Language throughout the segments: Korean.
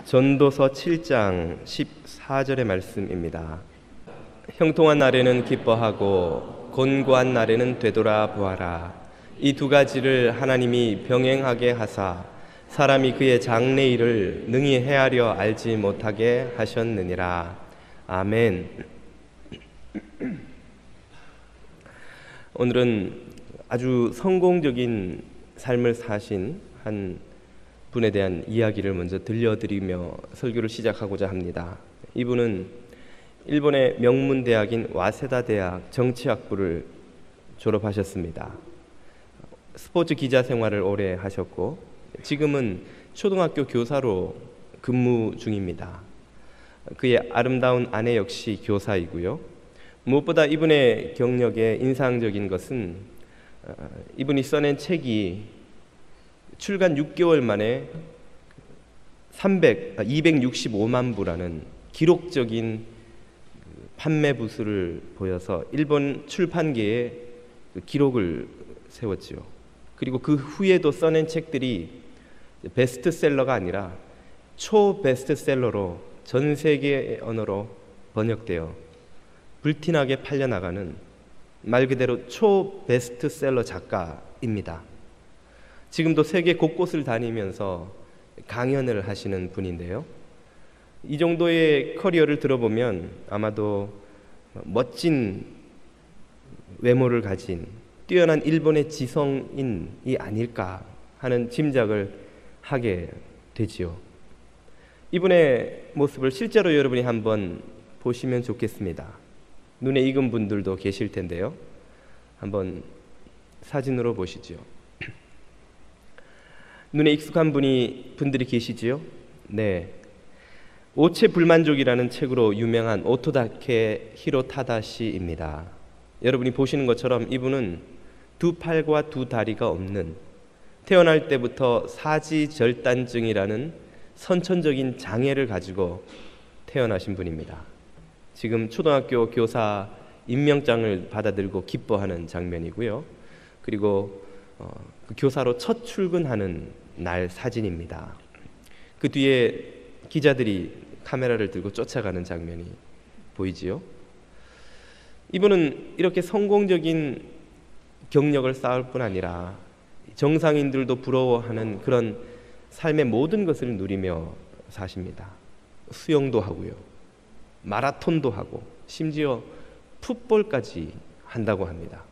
전도서 7장 14절의 말씀입니다. 형통한 날에는 기뻐하고 곤고한 날에는 되돌아 보아라. 이 두 가지를 하나님이 병행하게 하사 사람이 그의 장래일을 능히 헤아려 알지 못하게 하셨느니라. 아멘. 오늘은 아주 성공적인 삶을 사신 한 분에 대한 이야기를 먼저 들려드리며 설교를 시작하고자 합니다. 이분은 일본의 명문대학인 와세다 대학 정치학부를 졸업하셨습니다. 스포츠 기자 생활을 오래 하셨고 지금은 초등학교 교사로 근무 중입니다. 그의 아름다운 아내 역시 교사이고요. 무엇보다 이분의 경력에 인상적인 것은 이분이 써낸 책이 출간 6개월 만에 265만 부라는 기록적인 판매 부수를 보여서 일본 출판계에 기록을 세웠지요. 그리고 그 후에도 써낸 책들이 베스트셀러가 아니라 초베스트셀러로 전 세계 언어로 번역되어 불티나게 팔려나가는 말 그대로 초베스트셀러 작가입니다. 지금도 세계 곳곳을 다니면서 강연을 하시는 분인데요. 이 정도의 커리어를 들어보면 아마도 멋진 외모를 가진 뛰어난 일본의 지성인이 아닐까 하는 짐작을 하게 되지요. 이분의 모습을 실제로 여러분이 한번 보시면 좋겠습니다. 눈에 익은 분들도 계실 텐데요. 한번 사진으로 보시죠. 눈에 익숙한 분들이 계시지요? 네. 오체 불만족이라는 책으로 유명한 오토다케 히로타다시입니다. 여러분이 보시는 것처럼 이분은 두 팔과 두 다리가 없는, 태어날 때부터 사지절단증이라는 선천적인 장애를 가지고 태어나신 분입니다. 지금 초등학교 교사 임명장을 받아들고 기뻐하는 장면이고요. 그리고 그 교사로 첫 출근하는 날 사진입니다. 그 뒤에 기자들이 카메라를 들고 쫓아가는 장면이 보이지요. 이분은 이렇게 성공적인 경력을 쌓을 뿐 아니라 정상인들도 부러워하는 그런 삶의 모든 것을 누리며 사십니다. 수영도 하고요, 마라톤도 하고 심지어 풋볼까지 한다고 합니다.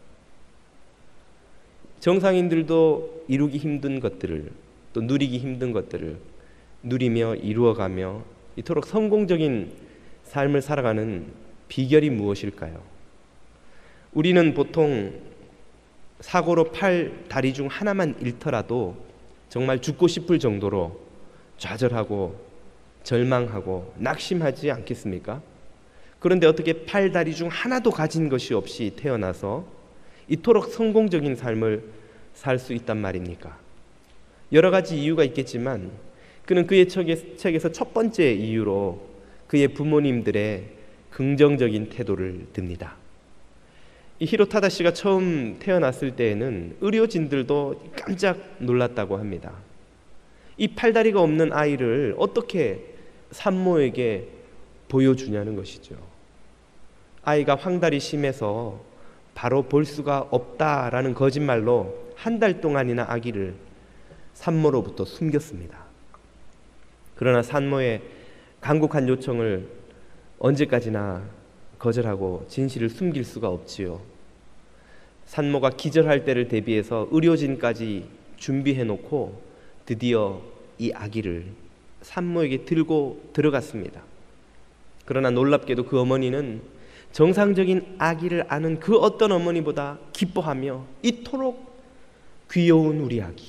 정상인들도 이루기 힘든 것들을, 또 누리기 힘든 것들을 누리며 이루어가며 이토록 성공적인 삶을 살아가는 비결이 무엇일까요? 우리는 보통 사고로 팔, 다리 중 하나만 잃더라도 정말 죽고 싶을 정도로 좌절하고 절망하고 낙심하지 않겠습니까? 그런데 어떻게 팔, 다리 중 하나도 가진 것이 없이 태어나서 이토록 성공적인 삶을 살 수 있단 말입니까? 여러 가지 이유가 있겠지만 그는 그의 책에서 첫 번째 이유로 그의 부모님들의 긍정적인 태도를 듭니다. 이 히로타다 씨가 처음 태어났을 때에는 의료진들도 깜짝 놀랐다고 합니다. 이 팔다리가 없는 아이를 어떻게 산모에게 보여주냐는 것이죠. 아이가 황달이 심해서 바로 볼 수가 없다라는 거짓말로 한 달 동안이나 아기를 산모로부터 숨겼습니다. 그러나 산모의 간곡한 요청을 언제까지나 거절하고 진실을 숨길 수가 없지요. 산모가 기절할 때를 대비해서 의료진까지 준비해놓고 드디어 이 아기를 산모에게 들고 들어갔습니다. 그러나 놀랍게도 그 어머니는 정상적인 아기를 아는 그 어떤 어머니보다 기뻐하며 이토록 귀여운 우리 아기,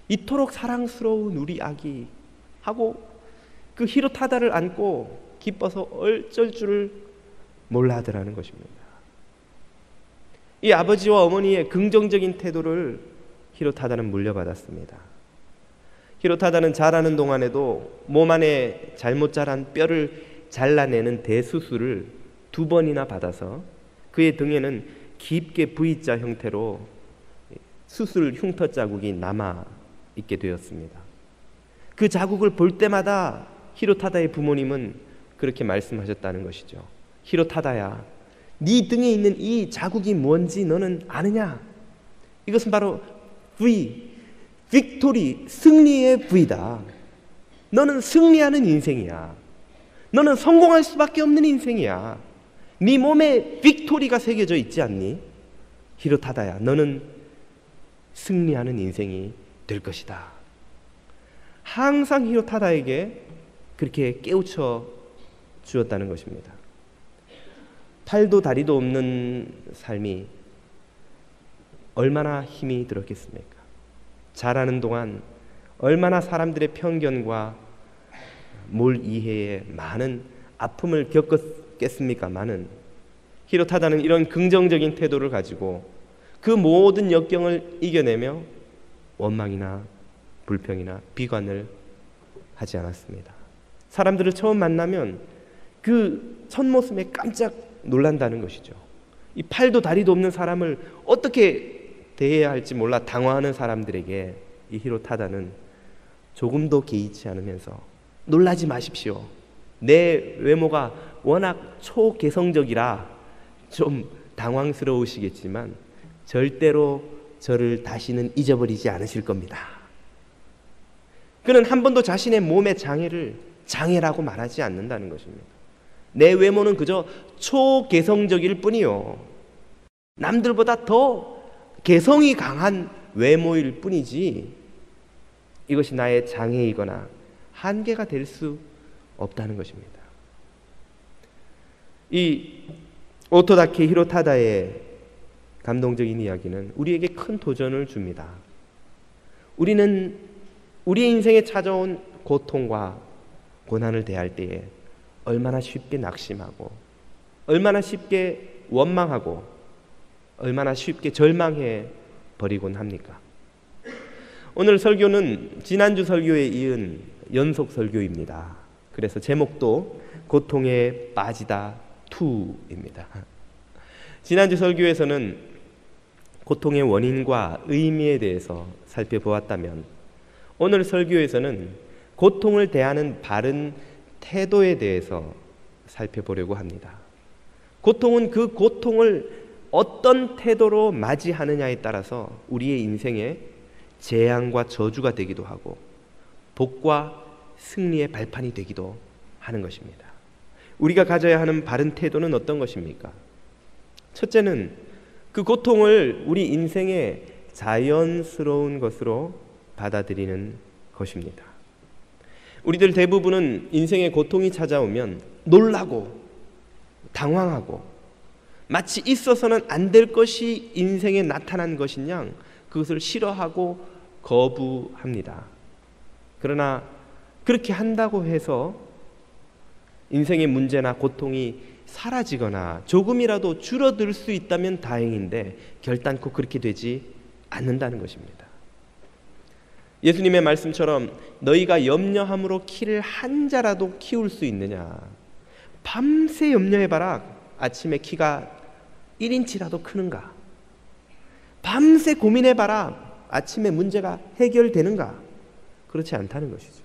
이토록 사랑스러운 우리 아기 하고 그 히로타다를 안고 기뻐서 어쩔 줄을 몰라 하더라는 것입니다. 이 아버지와 어머니의 긍정적인 태도를 히로타다는 물려받았습니다. 히로타다는 자라는 동안에도 몸 안에 잘못 자란 뼈를 잘라내는 대수술을 2번이나 받아서 그의 등에는 깊게 V자 형태로 수술 흉터 자국이 남아 있게 되었습니다. 그 자국을 볼 때마다 히로타다의 부모님은 그렇게 말씀하셨다는 것이죠. 히로타다야, 네 등에 있는 이 자국이 뭔지 너는 아느냐? 이것은 바로 빅토리, 승리의 V다. 너는 승리하는 인생이야. 너는 성공할 수밖에 없는 인생이야. 네 몸에 빅토리가 새겨져 있지 않니? 히로타다야, 너는 승리하는 인생이 될 것이다. 항상 히로타다에게 그렇게 깨우쳐 주었다는 것입니다. 팔도 다리도 없는 삶이 얼마나 힘이 들었겠습니까? 자라는 동안 얼마나 사람들의 편견과 몰이해에 많은 아픔을 겪었겠습니까마는 히로타다는 이런 긍정적인 태도를 가지고 그 모든 역경을 이겨내며 원망이나 불평이나 비관을 하지 않았습니다. 사람들을 처음 만나면 그 첫 모습에 깜짝 놀란다는 것이죠. 이 팔도 다리도 없는 사람을 어떻게 대해야 할지 몰라 당황하는 사람들에게 이 히로타다는 조금도 개의치 않으면서 놀라지 마십시오. 내 외모가 워낙 초개성적이라 좀 당황스러우시겠지만 절대로 저를 다시는 잊어버리지 않으실 겁니다. 그는 한 번도 자신의 몸의 장애를 장애라고 말하지 않는다는 것입니다. 내 외모는 그저 초개성적일 뿐이요, 남들보다 더 개성이 강한 외모일 뿐이지 이것이 나의 장애이거나 한계가 될 수 없다는 것입니다. 이 오토다케 히로타다의 감동적인 이야기는 우리에게 큰 도전을 줍니다. 우리는 우리 인생에 찾아온 고통과 고난을 대할 때에 얼마나 쉽게 낙심하고 얼마나 쉽게 원망하고 얼마나 쉽게 절망해 버리곤 합니까? 오늘 설교는 지난주 설교에 이은 연속 설교입니다. 그래서 제목도 고통에 빠지다 2입니다. 지난주 설교에서는 고통의 원인과 의미에 대해서 살펴보았다면 오늘 설교에서는 고통을 대하는 바른 태도에 대해서 살펴보려고 합니다. 고통은 그 고통을 어떤 태도로 맞이하느냐에 따라서 우리의 인생에 재앙과 저주가 되기도 하고 복과 승리의 발판이 되기도 하는 것입니다. 우리가 가져야 하는 바른 태도는 어떤 것입니까? 첫째는 그 고통을 우리 인생의 자연스러운 것으로 받아들이는 것입니다. 우리들 대부분은 인생의 고통이 찾아오면 놀라고 당황하고 마치 있어서는 안 될 것이 인생에 나타난 것인 양 그것을 싫어하고 거부합니다. 그러나 그렇게 한다고 해서 인생의 문제나 고통이 사라지거나 조금이라도 줄어들 수 있다면 다행인데 결단코 그렇게 되지 않는다는 것입니다. 예수님의 말씀처럼 너희가 염려함으로 키를 한 자라도 키울 수 있느냐? 밤새 염려해봐라. 아침에 키가 1인치라도 크는가? 밤새 고민해봐라. 아침에 문제가 해결되는가? 그렇지 않다는 것이죠.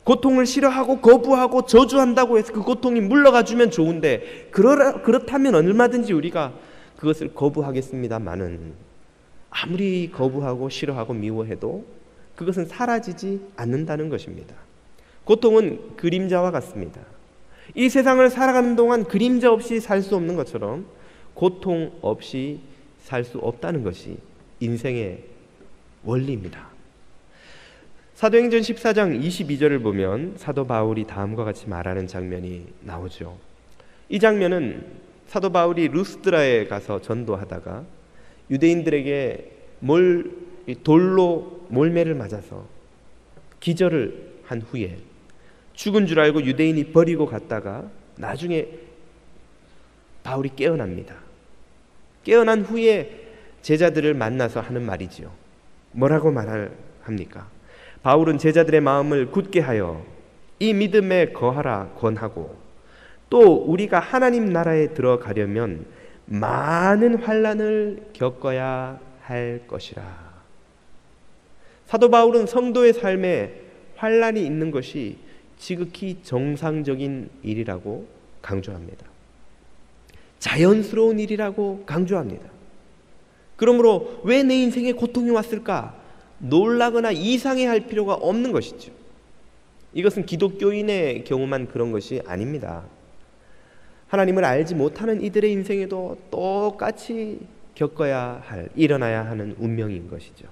고통을 싫어하고 거부하고 저주한다고 해서 그 고통이 물러가주면 좋은데 그렇다면 얼마든지 우리가 그것을 거부하겠습니다마는 아무리 거부하고 싫어하고 미워해도 그것은 사라지지 않는다는 것입니다. 고통은 그림자와 같습니다. 이 세상을 살아가는 동안 그림자 없이 살 수 없는 것처럼 고통 없이 살 수 없다는 것이 인생의 원리입니다. 사도행전 14장 22절을 보면 사도 바울이 다음과 같이 말하는 장면이 나오죠. 이 장면은 사도 바울이 루스드라에 가서 전도하다가 유대인들에게 돌로 몰매를 맞아서 기절을 한 후에 죽은 줄 알고 유대인이 버리고 갔다가 나중에 바울이 깨어납니다. 깨어난 후에 제자들을 만나서 하는 말이지요. 뭐라고 말합니까? 바울은 제자들의 마음을 굳게 하여 이 믿음에 거하라 권하고 또 우리가 하나님 나라에 들어가려면 많은 환난을 겪어야 할 것이라. 사도 바울은 성도의 삶에 환란이 있는 것이 지극히 정상적인 일이라고 강조합니다. 자연스러운 일이라고 강조합니다. 그러므로 왜 내 인생에 고통이 왔을까? 놀라거나 이상해할 필요가 없는 것이죠. 이것은 기독교인의 경우만 그런 것이 아닙니다. 하나님을 알지 못하는 이들의 인생에도 똑같이 겪어야 할, 일어나야 하는 운명인 것이죠.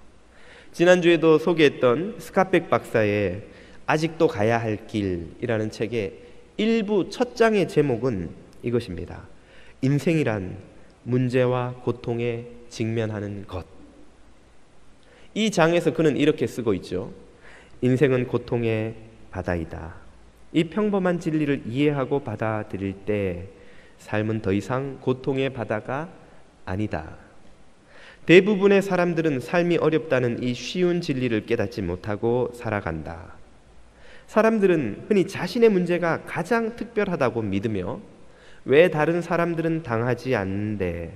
지난주에도 소개했던 스캇백 박사의 아직도 가야 할 길이라는 책의 일부 첫 장의 제목은 이것입니다. 인생이란 문제와 고통에 직면하는 것. 이 장에서 그는 이렇게 쓰고 있죠. 인생은 고통의 바다이다. 이 평범한 진리를 이해하고 받아들일 때 삶은 더 이상 고통의 바다가 아니다. 대부분의 사람들은 삶이 어렵다는 이 쉬운 진리를 깨닫지 못하고 살아간다. 사람들은 흔히 자신의 문제가 가장 특별하다고 믿으며 왜 다른 사람들은 당하지 않는데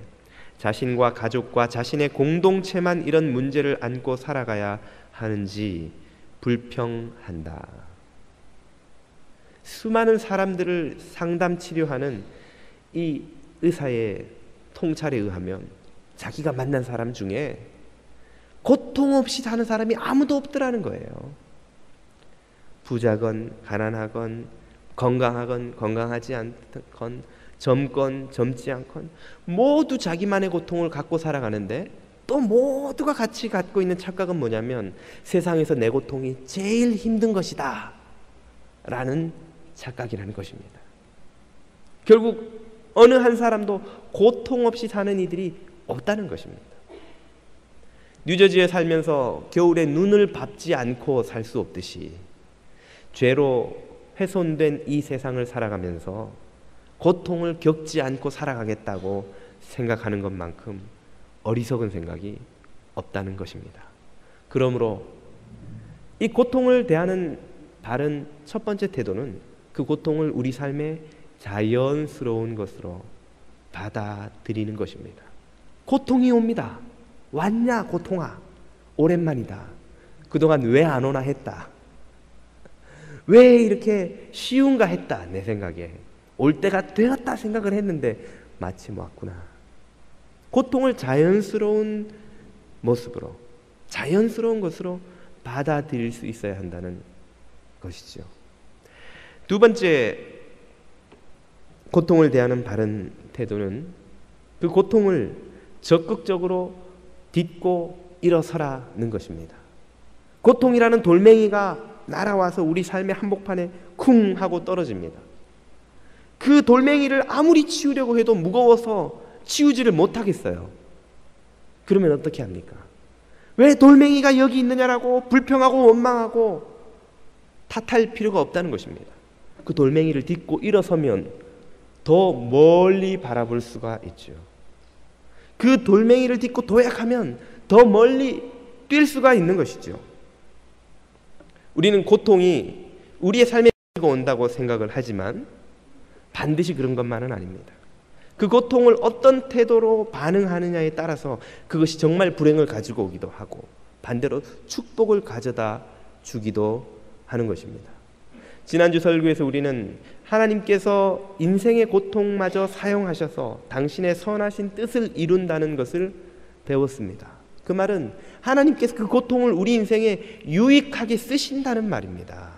자신과 가족과 자신의 공동체만 이런 문제를 안고 살아가야 하는지 불평한다. 수많은 사람들을 상담 치료하는 이 의사의 통찰에 의하면 자기가 만난 사람 중에 고통 없이 사는 사람이 아무도 없더라는 거예요. 부자건 가난하건 건강하건 건강하지 않건 젊건 젊지 않건 모두 자기만의 고통을 갖고 살아가는데 또 모두가 같이 갖고 있는 착각은 뭐냐면 세상에서 내 고통이 제일 힘든 것이다 라는 착각이라는 것입니다. 결국 어느 한 사람도 고통 없이 사는 이들이 없다는 것입니다. 뉴저지에 살면서 겨울에 눈을 밟지 않고 살 수 없듯이 죄로 훼손된 이 세상을 살아가면서 고통을 겪지 않고 살아가겠다고 생각하는 것만큼 어리석은 생각이 없다는 것입니다. 그러므로 이 고통을 대하는 바른 첫 번째 태도는 그 고통을 우리 삶의 자연스러운 것으로 받아들이는 것입니다. 고통이 옵니다. 왔냐 고통아, 오랜만이다. 그동안 왜 안 오나 했다. 왜 이렇게 쉬운가 했다. 내 생각에 올 때가 되었다 생각을 했는데 마침 왔구나. 고통을 자연스러운 모습으로, 자연스러운 것으로 받아들일 수 있어야 한다는 것이죠. 두 번째 고통을 대하는 바른 태도는 그 고통을 적극적으로 딛고 일어서라는 것입니다. 고통이라는 돌멩이가 날아와서 우리 삶의 한복판에 쿵 하고 떨어집니다. 그 돌멩이를 아무리 치우려고 해도 무거워서 치우지를 못하겠어요. 그러면 어떻게 합니까? 왜 돌멩이가 여기 있느냐라고 불평하고 원망하고 탓할 필요가 없다는 것입니다. 그 돌멩이를 딛고 일어서면 더 멀리 바라볼 수가 있죠. 그 돌멩이를 딛고 도약하면 더 멀리 뛸 수가 있는 것이죠. 우리는 고통이 우리의 삶에 온다고 생각을 하지만 반드시 그런 것만은 아닙니다. 그 고통을 어떤 태도로 반응하느냐에 따라서 그것이 정말 불행을 가지고 오기도 하고 반대로 축복을 가져다 주기도 하는 것입니다. 지난주 설교에서 우리는 하나님께서 인생의 고통마저 사용하셔서 당신의 선하신 뜻을 이룬다는 것을 배웠습니다. 그 말은 하나님께서 그 고통을 우리 인생에 유익하게 쓰신다는 말입니다.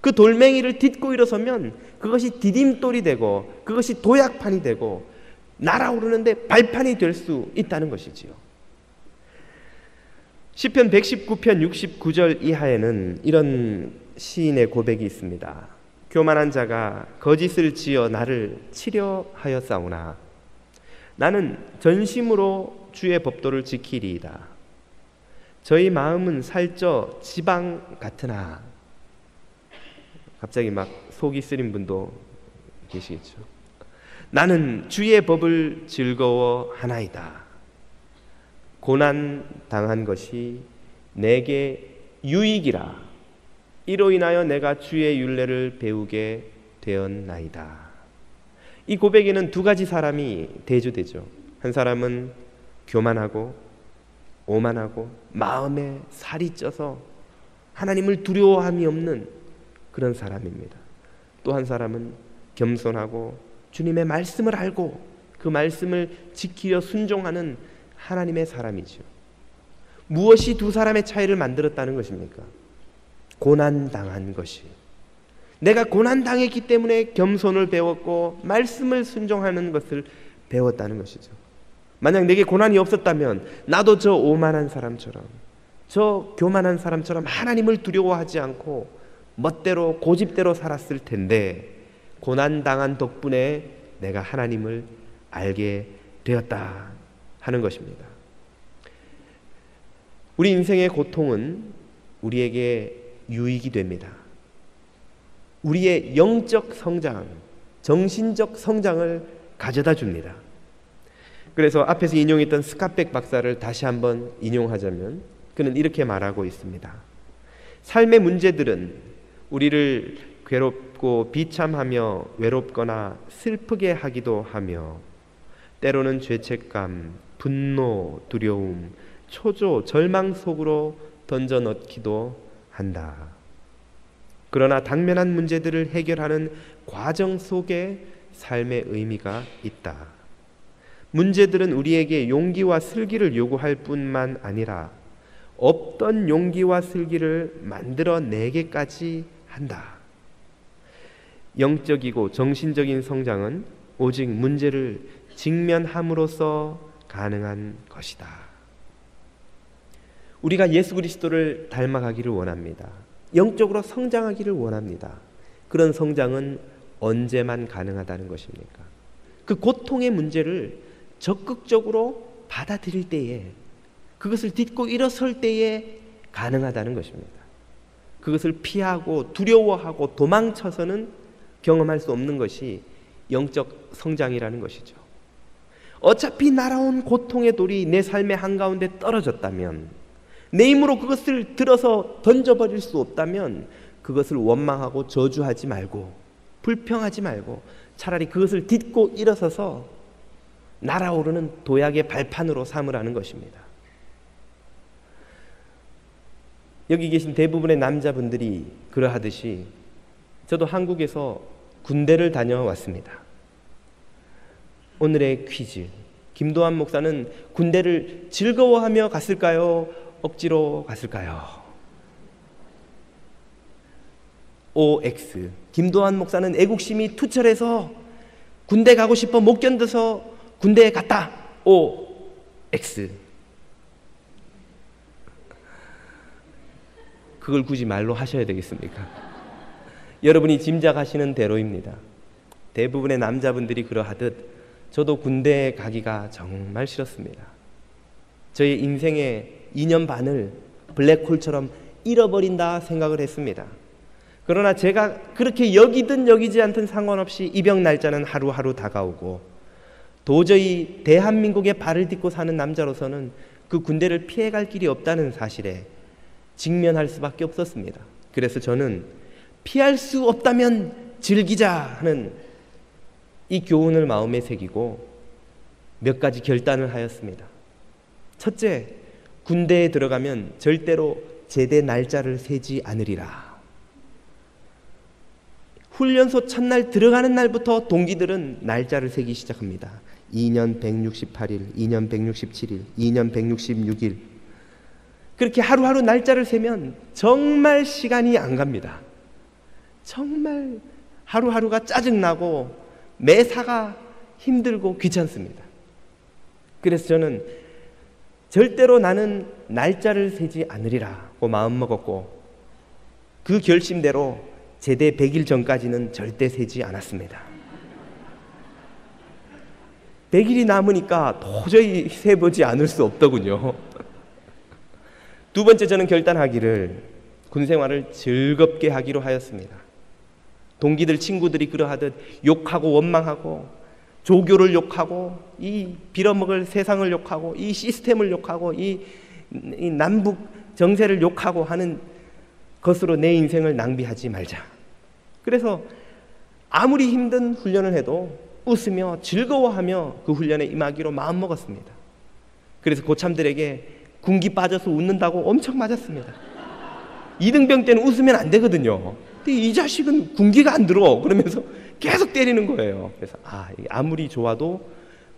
그 돌멩이를 딛고 일어서면 그것이 디딤돌이 되고 그것이 도약판이 되고 날아오르는데 발판이 될 수 있다는 것이지요. 시편 119편 69절 이하에는 이런 시인의 고백이 있습니다. 교만한 자가 거짓을 지어 나를 치려하였사오나 나는 전심으로 주의 법도를 지키리이다. 저희 마음은 살쪄 지방 같으나. 갑자기 막 속이 쓰린 분도 계시겠죠. 나는 주의 법을 즐거워하나이다. 고난 당한 것이 내게 유익이라. 이로 인하여 내가 주의 율례를 배우게 되었나이다. 이 고백에는 두 가지 사람이 대조되죠. 한 사람은 교만하고 오만하고 마음에 살이 쪄서 하나님을 두려워함이 없는 그런 사람입니다. 또 한 사람은 겸손하고 주님의 말씀을 알고 그 말씀을 지키려 순종하는 하나님의 사람이죠. 무엇이 두 사람의 차이를 만들었다는 것입니까? 고난당한 것이. 내가 고난당했기 때문에 겸손을 배웠고 말씀을 순종하는 것을 배웠다는 것이죠. 만약 내게 고난이 없었다면 나도 저 오만한 사람처럼, 저 교만한 사람처럼 하나님을 두려워하지 않고 멋대로 고집대로 살았을 텐데, 고난당한 덕분에 내가 하나님을 알게 되었다 하는 것입니다. 우리 인생의 고통은 우리에게 유익이 됩니다. 우리의 영적 성장, 정신적 성장을 가져다 줍니다. 그래서 앞에서 인용했던 스캇백 박사를 다시 한번 인용하자면 그는 이렇게 말하고 있습니다. 삶의 문제들은 우리를 괴롭고 비참하며 외롭거나 슬프게 하기도 하며 때로는 죄책감, 분노, 두려움, 초조, 절망 속으로 던져 넣기도 한다. 그러나 당면한 문제들을 해결하는 과정 속에 삶의 의미가 있다. 문제들은 우리에게 용기와 슬기를 요구할 뿐만 아니라 없던 용기와 슬기를 만들어내게까지 한다. 영적이고 정신적인 성장은 오직 문제를 직면함으로써 가능한 것이다. 우리가 예수 그리스도를 닮아가기를 원합니다. 영적으로 성장하기를 원합니다. 그런 성장은 언제만 가능하다는 것입니까? 그 고통의 문제를 적극적으로 받아들일 때에, 그것을 딛고 일어설 때에 가능하다는 것입니다. 그것을 피하고 두려워하고 도망쳐서는 경험할 수 없는 것이 영적 성장이라는 것이죠. 어차피 날아온 고통의 돌이 내 삶의 한가운데 떨어졌다면, 내 힘으로 그것을 들어서 던져버릴 수 없다면 그것을 원망하고 저주하지 말고 불평하지 말고 차라리 그것을 딛고 일어서서 날아오르는 도약의 발판으로 삼으라는 것입니다. 여기 계신 대부분의 남자분들이 그러하듯이 저도 한국에서 군대를 다녀왔습니다. 오늘의 퀴즈. 김도환 목사는 군대를 즐거워하며 갔을까요? 억지로 갔을까요? OX. 김도환 목사는 애국심이 투철해서 군대 가고 싶어 못 견뎌서 군대에 갔다. OX. 그걸 굳이 말로 하셔야 되겠습니까? 여러분이 짐작하시는 대로입니다. 대부분의 남자분들이 그러하듯 저도 군대에 가기가 정말 싫었습니다. 저의 인생의 2년 반을 블랙홀처럼 잃어버린다 생각을 했습니다. 그러나 제가 그렇게 여기든 여기지 않든 상관없이 입영 날짜는 하루하루 다가오고, 도저히 대한민국에 발을 딛고 사는 남자로서는 그 군대를 피해갈 길이 없다는 사실에 직면할 수밖에 없었습니다. 그래서 저는 피할 수 없다면 즐기자 하는 이 교훈을 마음에 새기고 몇 가지 결단을 하였습니다. 첫째, 군대에 들어가면 절대로 제대 날짜를 세지 않으리라. 훈련소 첫날 들어가는 날부터 동기들은 날짜를 세기 시작합니다. 2년 168일, 2년 167일, 2년 166일. 그렇게 하루하루 날짜를 세면 정말 시간이 안 갑니다. 정말 하루하루가 짜증나고 매사가 힘들고 귀찮습니다. 그래서 저는 절대로 나는 날짜를 세지 않으리라고 마음먹었고, 그 결심대로 제대 100일 전까지는 절대 세지 않았습니다. 100일이 남으니까 도저히 세보지 않을 수 없더군요. 두 번째, 저는 결단하기를 군생활을 즐겁게 하기로 하였습니다. 동기들, 친구들이 그러하듯 욕하고 원망하고 조교를 욕하고 이 빌어먹을 세상을 욕하고 이 시스템을 욕하고 이 남북 정세를 욕하고 하는 것으로 내 인생을 낭비하지 말자. 그래서 아무리 힘든 훈련을 해도 웃으며 즐거워하며 그 훈련에 임하기로 마음먹었습니다. 그래서 고참들에게 군기 빠져서 웃는다고 엄청 맞았습니다. 이등병 때는 웃으면 안 되거든요. 근데 이 자식은 군기가 안 들어. 그러면서 계속 때리는 거예요. 그래서 아무리 좋아도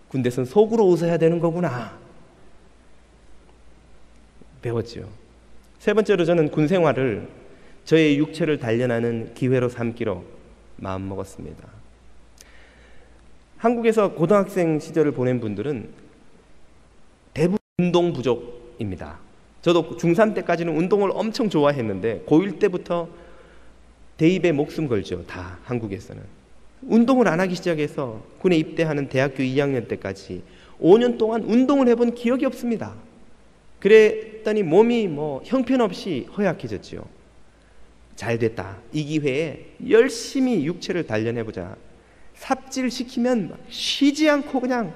군대에서는 속으로 웃어야 되는 거구나 배웠지요. 세 번째로 저는 군 생활을 저의 육체를 단련하는 기회로 삼기로 마음먹었습니다. 한국에서 고등학생 시절을 보낸 분들은 대부분 운동 부족입니다. 저도 중3 때까지는 운동을 엄청 좋아했는데 고1 때부터 대입에 목숨 걸죠. 다 한국에서는. 운동을 안 하기 시작해서 군에 입대하는 대학교 2학년 때까지 5년 동안 운동을 해본 기억이 없습니다. 그랬더니 몸이 형편없이 허약해졌지요. 잘 됐다. 이 기회에 열심히 육체를 단련해보자. 삽질시키면 쉬지 않고 그냥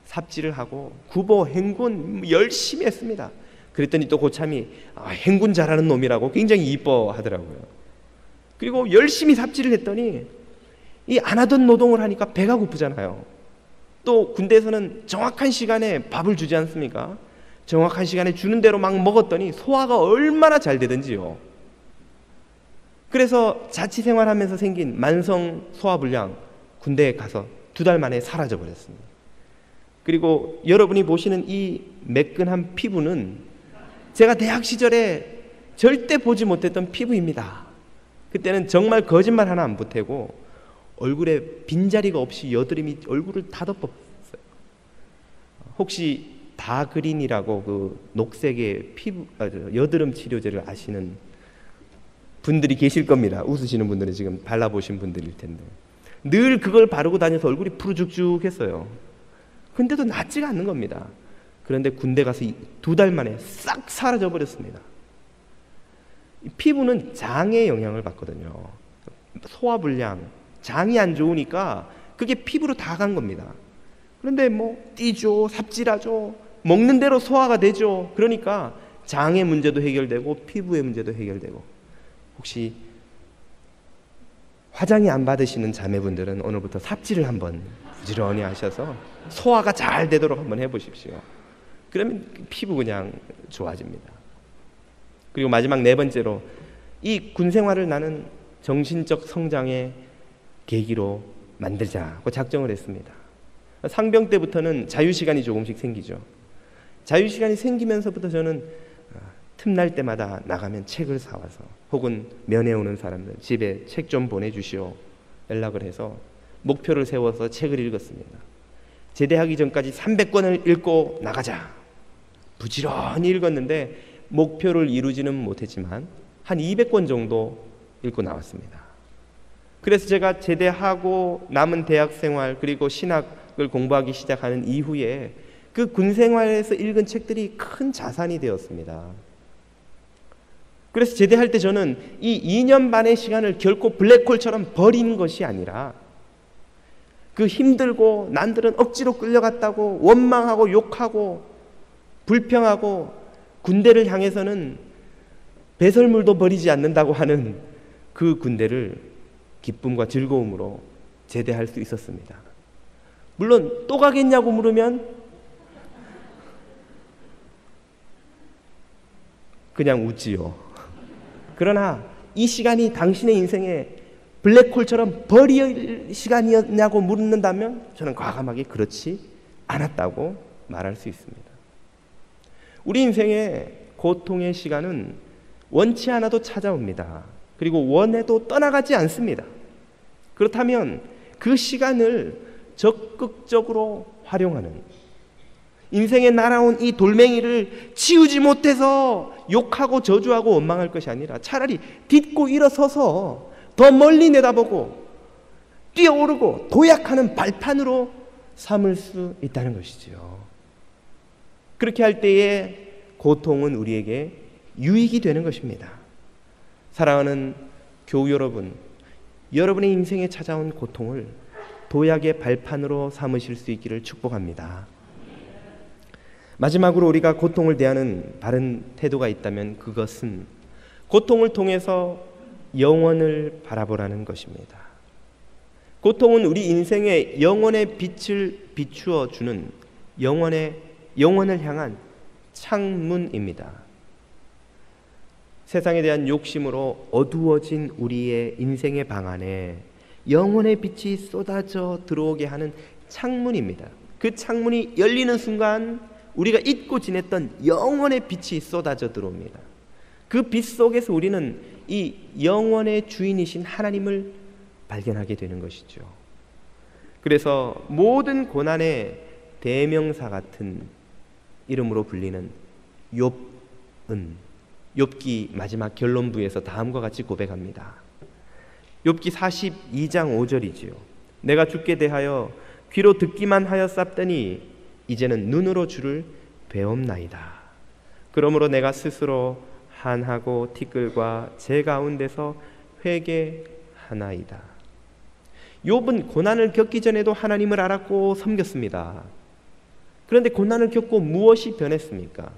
삽질을 하고 구보, 행군 열심히 했습니다. 그랬더니 또 고참이 행군 잘하는 놈이라고 굉장히 이뻐하더라고요. 그리고 열심히 삽질을 했더니 이 안 하던 노동을 하니까 배가 고프잖아요. 또 군대에서는 정확한 시간에 밥을 주지 않습니까? 정확한 시간에 주는 대로 막 먹었더니 소화가 얼마나 잘 되든지요. 그래서 자취생활하면서 생긴 만성 소화불량 군대에 가서 2달 만에 사라져 버렸습니다. 그리고 여러분이 보시는 이 매끈한 피부는 제가 대학 시절에 절대 보지 못했던 피부입니다. 그때는 정말 거짓말 하나 안 보태고 얼굴에 빈자리가 없이 여드름이 얼굴을 다 덮었어요. 혹시 다그린이라고 그 녹색의 여드름 치료제를 아시는 분들이 계실 겁니다. 웃으시는 분들은 지금 발라보신 분들일 텐데 늘 그걸 바르고 다녀서 얼굴이 푸르죽죽했어요. 근데도 낫지가 않는 겁니다. 그런데 군대 가서 2달 만에 싹 사라져 버렸습니다. 피부는 장의 영향을 받거든요. 소화불량, 장이 안 좋으니까 그게 피부로 다 간 겁니다. 그런데 뛰죠, 삽질하죠, 먹는 대로 소화가 되죠. 그러니까 장의 문제도 해결되고 피부의 문제도 해결되고. 혹시 화장이 안 받으시는 자매분들은 오늘부터 삽질을 한번 부지런히 하셔서 소화가 잘 되도록 한번 해보십시오. 그러면 피부 그냥 좋아집니다. 그리고 마지막 4번째로 이 군생활을 나는 정신적 성장의 계기로 만들자고 작정을 했습니다. 상병 때부터는 자유시간이 조금씩 생기죠. 자유시간이 생기면서부터 저는 틈날 때마다 나가면 책을 사와서 혹은 면회 오는 사람들 집에 책 좀 보내주시오 연락을 해서 목표를 세워서 책을 읽었습니다. 제대하기 전까지 300권을 읽고 나가자. 부지런히 읽었는데 목표를 이루지는 못했지만 한 200권 정도 읽고 나왔습니다. 그래서 제가 제대하고 남은 대학생활 그리고 신학을 공부하기 시작하는 이후에 그 군생활에서 읽은 책들이 큰 자산이 되었습니다. 그래서 제대할 때 저는 이 2년 반의 시간을 결코 블랙홀처럼 버린 것이 아니라 그 힘들고 남들은 억지로 끌려갔다고 원망하고 욕하고 불평하고 군대를 향해서는 배설물도 버리지 않는다고 하는 그 군대를 기쁨과 즐거움으로 제대할 수 있었습니다. 물론 또 가겠냐고 물으면 그냥 웃지요. 그러나 이 시간이 당신의 인생에 블랙홀처럼 버릴 시간이었냐고 묻는다면 저는 과감하게 그렇지 않았다고 말할 수 있습니다. 우리 인생의 고통의 시간은 원치 않아도 찾아옵니다. 그리고 원해도 떠나가지 않습니다. 그렇다면 그 시간을 적극적으로 활용하는, 인생에 날아온 이 돌멩이를 치우지 못해서 욕하고 저주하고 원망할 것이 아니라 차라리 딛고 일어서서 더 멀리 내다보고 뛰어오르고 도약하는 발판으로 삼을 수 있다는 것이지요. 그렇게 할 때에 고통은 우리에게 유익이 되는 것입니다. 사랑하는 교우 여러분, 여러분의 인생에 찾아온 고통을 도약의 발판으로 삼으실 수 있기를 축복합니다. 마지막으로 우리가 고통을 대하는 바른 태도가 있다면 그것은 고통을 통해서 영원을 바라보라는 것입니다. 고통은 우리 인생의 영원의 빛을 비추어 주는 영원을 향한 창문입니다. 세상에 대한 욕심으로 어두워진 우리의 인생의 방 안에 영혼의 빛이 쏟아져 들어오게 하는 창문입니다. 그 창문이 열리는 순간 우리가 잊고 지냈던 영혼의 빛이 쏟아져 들어옵니다. 그 빛 속에서 우리는 이 영혼의 주인이신 하나님을 발견하게 되는 것이죠. 그래서 모든 고난의 대명사 같은 이름으로 불리는 욥은 욥기 마지막 결론부에서 다음과 같이 고백합니다. 욥기 42장 5절이지요. 내가 주께 대하여 귀로 듣기만 하였사더니 이제는 눈으로 주를 배옵나이다. 그러므로 내가 스스로 한하고 티끌과 제 가운데서 회개하나이다. 욥은 고난을 겪기 전에도 하나님을 알았고 섬겼습니다. 그런데 고난을 겪고 무엇이 변했습니까?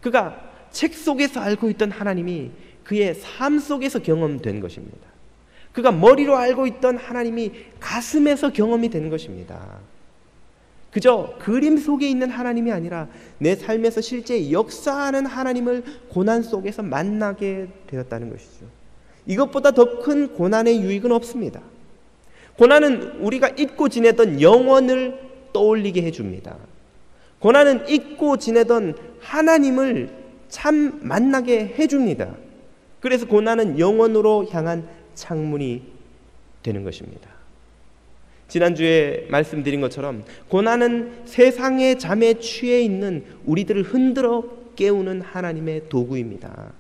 그가 책 속에서 알고 있던 하나님이 그의 삶 속에서 경험된 것입니다. 그가 머리로 알고 있던 하나님이 가슴에서 경험이 된 것입니다. 그저 그림 속에 있는 하나님이 아니라 내 삶에서 실제 역사하는 하나님을 고난 속에서 만나게 되었다는 것이죠. 이것보다 더 큰 고난의 유익은 없습니다. 고난은 우리가 잊고 지내던 영혼을 떠올리게 해줍니다. 고난은 잊고 지내던 하나님을 참 만나게 해줍니다. 그래서 고난은 영혼으로 향한 창문이 되는 것입니다. 지난주에 말씀드린 것처럼 고난은 세상의 잠에 취해 있는 우리들을 흔들어 깨우는 하나님의 도구입니다.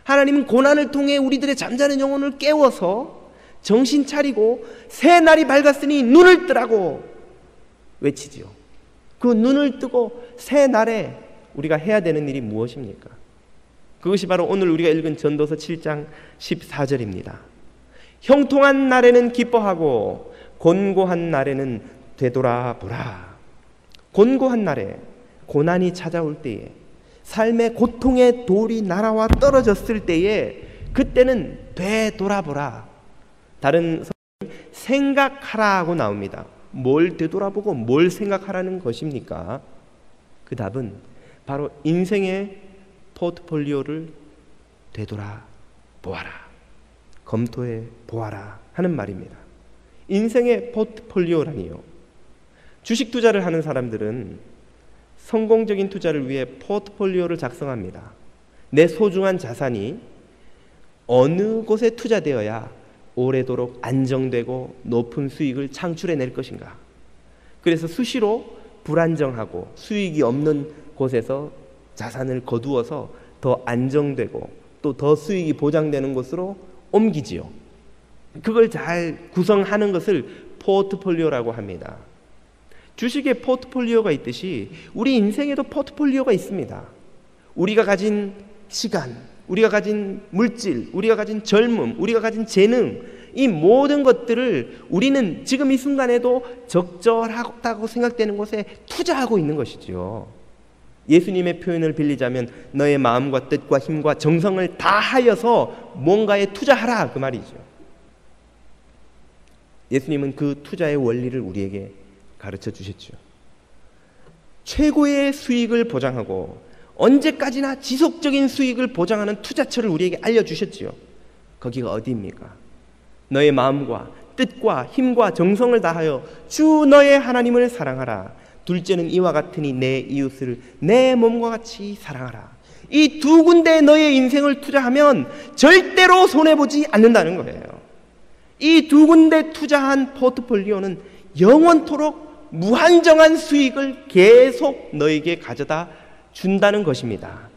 하나님은 고난을 통해 우리들의 잠자는 영혼을 깨워서 정신 차리고 새 날이 밝았으니 눈을 뜨라고 외치지요. 그 눈을 뜨고 새 날에 우리가 해야 되는 일이 무엇입니까? 그것이 바로 오늘 우리가 읽은 전도서 7장 14절입니다. 형통한 날에는 기뻐하고 곤고한 날에는 되돌아보라. 곤고한 날에, 고난이 찾아올 때에, 삶의 고통의 돌이 날아와 떨어졌을 때에 그때는 되돌아보라. 다른 성경은 생각하라고 나옵니다. 뭘 되돌아보고 뭘 생각하라는 것입니까? 그 답은 바로 인생의 포트폴리오를 되돌아보아라, 검토해 보아라 하는 말입니다. 인생의 포트폴리오라니요. 주식 투자를 하는 사람들은 성공적인 투자를 위해 포트폴리오를 작성합니다. 내 소중한 자산이 어느 곳에 투자되어야 오래도록 안정되고 높은 수익을 창출해낼 것인가. 그래서 수시로 불안정하고 수익이 없는 곳에서 자산을 거두어서 더 안정되고 또 더 수익이 보장되는 곳으로 옮기지요. 그걸 잘 구성하는 것을 포트폴리오라고 합니다. 주식에 포트폴리오가 있듯이 우리 인생에도 포트폴리오가 있습니다. 우리가 가진 시간, 우리가 가진 물질, 우리가 가진 젊음, 우리가 가진 재능, 이 모든 것들을 우리는 지금 이 순간에도 적절하다고 생각되는 곳에 투자하고 있는 것이죠. 예수님의 표현을 빌리자면 너의 마음과 뜻과 힘과 정성을 다하여서 뭔가에 투자하라, 그 말이죠. 예수님은 그 투자의 원리를 우리에게 가르쳐 주셨죠. 최고의 수익을 보장하고 언제까지나 지속적인 수익을 보장하는 투자처를 우리에게 알려주셨지요. 거기가 어디입니까? 너의 마음과 뜻과 힘과 정성을 다하여 주 너의 하나님을 사랑하라. 둘째는 이와 같으니 내 이웃을 내 몸과 같이 사랑하라. 이 두 군데에 너의 인생을 투자하면 절대로 손해보지 않는다는 거예요. 이 두 군데 투자한 포트폴리오는 영원토록 무한정한 수익을 계속 너에게 가져다 준다는 것입니다.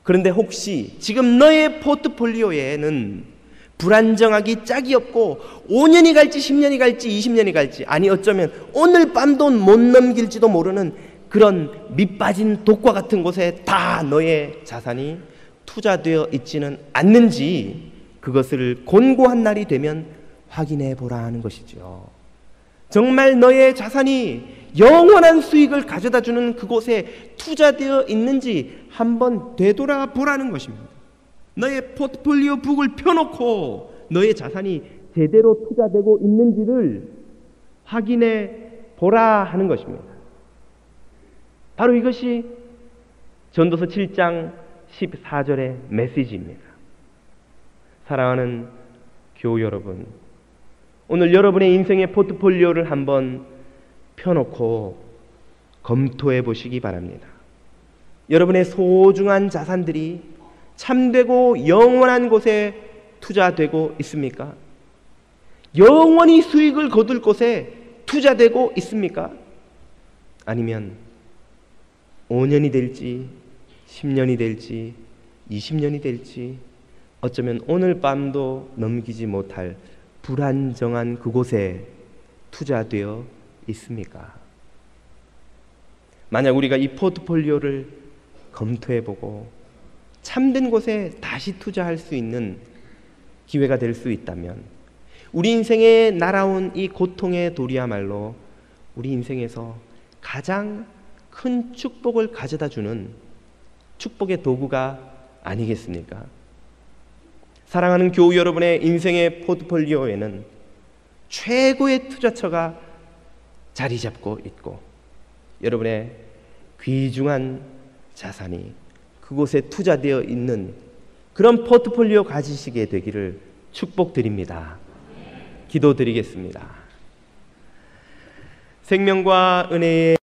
그런데 혹시 지금 너의 포트폴리오에는 불안정하기 짝이 없고 5년이 갈지 10년이 갈지 20년이 갈지, 아니 어쩌면 오늘 밤도 못 넘길지도 모르는 그런 밑빠진 독과 같은 곳에 다 너의 자산이 투자되어 있지는 않는지, 그것을 곤고한 날이 되면 확인해 보라 하는 것이죠. 정말 너의 자산이 영원한 수익을 가져다주는 그곳에 투자되어 있는지 한번 되돌아보라는 것입니다. 너의 포트폴리오 북을 펴놓고 너의 자산이 제대로 투자되고 있는지를 확인해 보라 하는 것입니다. 바로 이것이 전도서 7장 14절의 메시지입니다. 사랑하는 교우 여러분, 오늘 여러분의 인생의 포트폴리오를 한번 펴놓고 검토해 보시기 바랍니다. 여러분의 소중한 자산들이 참되고 영원한 곳에 투자되고 있습니까? 영원히 수익을 거둘 곳에 투자되고 있습니까? 아니면 5년이 될지 10년이 될지 20년이 될지 어쩌면 오늘 밤도 넘기지 못할 불안정한 그곳에 투자되어 있습니까? 만약 우리가 이 포트폴리오를 검토해보고 참된 곳에 다시 투자할 수 있는 기회가 될 수 있다면 우리 인생에 날아온 이 고통의 돌이야말로 우리 인생에서 가장 큰 축복을 가져다주는 축복의 도구가 아니겠습니까? 사랑하는 교우 여러분의 인생의 포트폴리오에는 최고의 투자처가 자리 잡고 있고 여러분의 귀중한 자산이 그곳에 투자되어 있는 그런 포트폴리오 가지시게 되기를 축복드립니다. 기도드리겠습니다. 생명과 은혜의